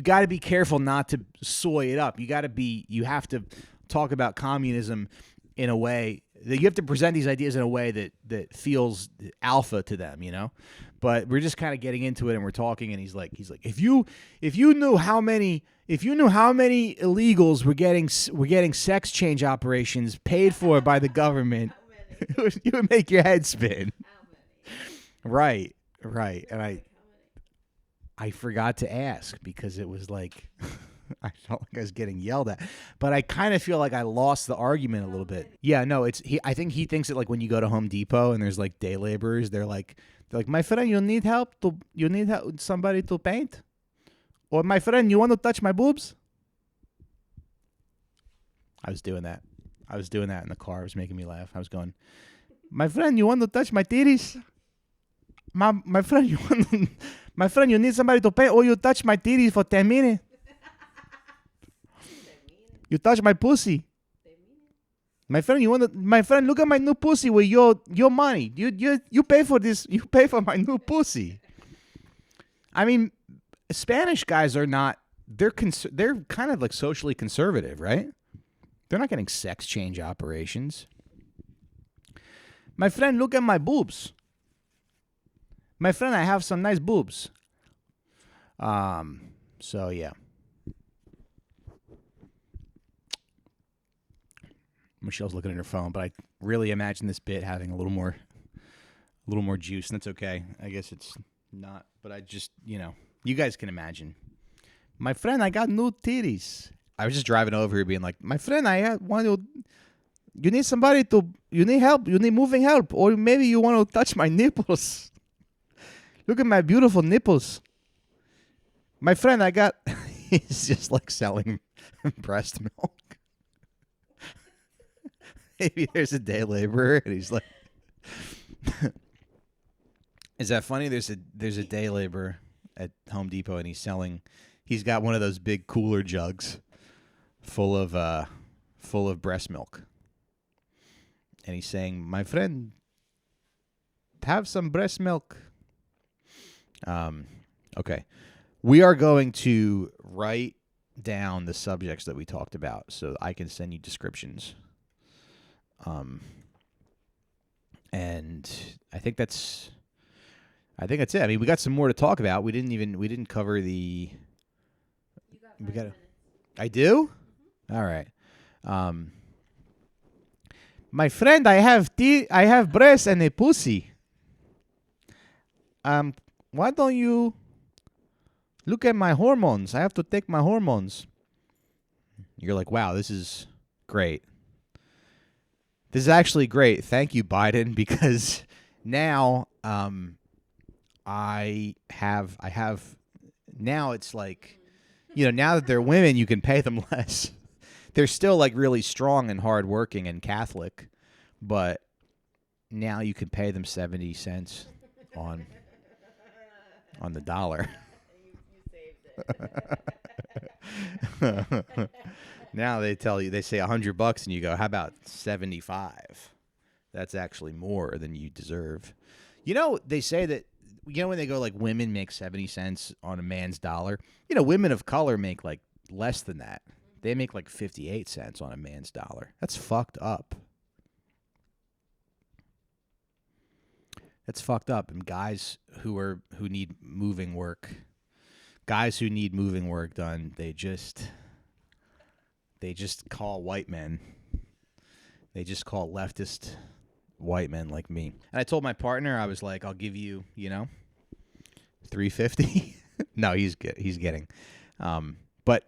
got to be careful not to soy it up. You have to talk about communism in a way that you have to present these ideas in a way that feels alpha to them, you know? But we're just kind of getting into it and we're talking, and he's like, if you knew how many illegals were getting sex change operations paid for by the government, you would make your head spin. Right. And I forgot to ask because it was like I felt like I was getting yelled at, but I kind of feel like I lost the argument a little bit. Yeah, no, I think he thinks that like when you go to Home Depot and there's like day laborers, they're like, my friend, you need help somebody to paint, or my friend, you want to touch my boobs? I was doing that in the car. It was making me laugh. I was going, my friend, you want to touch my titties? My friend, you need somebody to paint, or you touch my titties for 10 minutes. You touch my pussy. My friend, look at my new pussy with your money. You pay for this. You pay for my new pussy. I mean, Spanish guys are not. They're kind of like socially conservative, right? They're not getting sex change operations. My friend, look at my boobs. My friend, I have some nice boobs. So yeah. Michelle's looking at her phone, but I really imagine this bit having a little more juice, and that's okay. I guess it's not, but I just, you know, you guys can imagine. My friend, I got new titties. I was just driving over here being like, my friend, you need somebody you need help, you need moving help, or maybe you want to touch my nipples. Look at my beautiful nipples. My friend, he's just like selling breast milk. Maybe there's a day laborer and he's like, is that funny? There's a day laborer at Home Depot and he's got one of those big cooler jugs full of breast milk. And he's saying, my friend, have some breast milk. Okay. We are going to write down the subjects that we talked about so I can send you descriptions. And I think that's it. I mean, we got some more to talk about. We didn't cover the. We got. I do. Mm-hmm. All right. My friend, I have breasts and a pussy. Why don't you look at my hormones? I have to take my hormones. You're like, wow, this is great. This is actually great. Thank you, Biden, because now I have now it's like, you know, now that they're women, you can pay them less. They're still like really strong and hardworking and Catholic, but now you can pay them 70 cents on the dollar. You saved it. Now they say $100 and you go, how about 75? That's actually more than you deserve. You know, they say that, you know, when they go like women make 70 cents on a man's dollar, you know, women of color make like less than that. They make like 58 cents on a man's dollar. That's fucked up. That's fucked up. And guys who need moving work done, they just call white men. They just call leftist white men like me. And I told my partner, I was like, I'll give you, $350. No, he's getting. But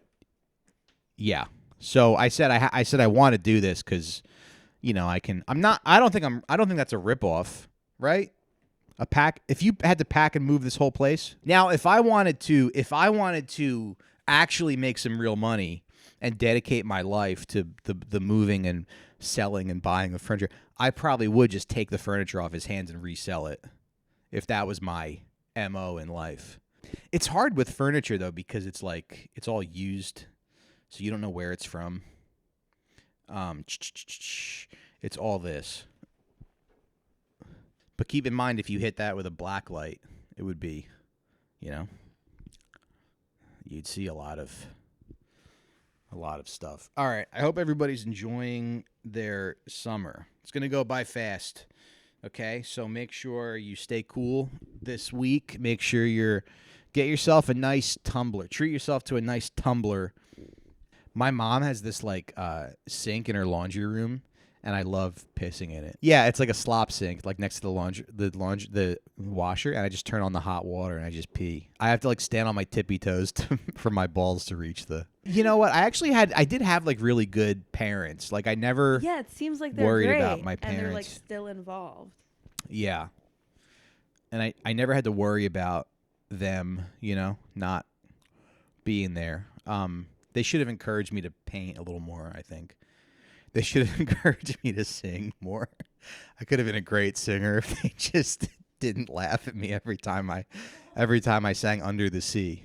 yeah. So I said I want to do this because, I don't think that's a ripoff, right? If you had to pack and move this whole place. Now, if I wanted to actually make some real money and dedicate my life to the moving and selling and buying of furniture, I probably would just take the furniture off his hands and resell it if that was my MO in life. It's hard with furniture, though, because it's like it's all used, so you don't know where it's from. It's all this. But keep in mind, if you hit that with a black light, it would be, you'd see a lot of stuff. All right. I hope everybody's enjoying their summer. It's going to go by fast. Okay. So make sure you stay cool this week. Make sure get yourself a nice tumbler. Treat yourself to a nice tumbler. My mom has this sink in her laundry room, and I love pissing in it. Yeah, it's like a slop sink, like next to the washer, and I just turn on the hot water and I just pee. I have to stand on my tippy toes for my balls to reach the. You know what? I did have really good parents. I never. Yeah, it seems like they're worried great, about my parents. And they're still involved. Yeah, and I never had to worry about them, not being there. They should have encouraged me to paint a little more, I think. They should have encouraged me to sing more. I could have been a great singer if they just didn't laugh at me every time I sang Under the Sea.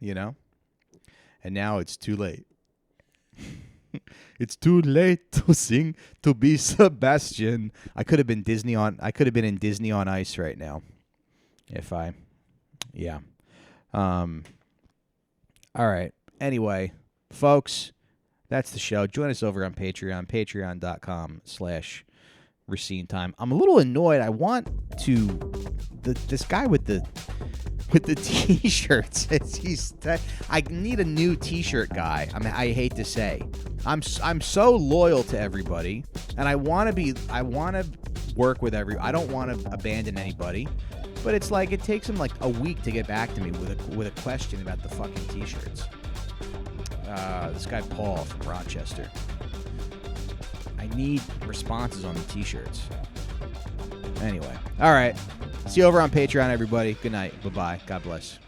And now it's too late. It's too late to sing to be Sebastian. I could have been in Disney on Ice right now. Yeah. All right. Anyway, folks, that's the show. Join us over on Patreon, patreon.com/Recine time. I'm a little annoyed. I want this guy with the t-shirts. I need a new t-shirt guy. I hate to say. I'm so loyal to everybody, and I want to work with I don't want to abandon anybody. But it's it takes him a week to get back to me with a question about the fucking t-shirts. This guy Paul from Rochester. I need responses on the t-shirts. Anyway, all right. See you over on Patreon, everybody. Good night. Bye-bye. God bless.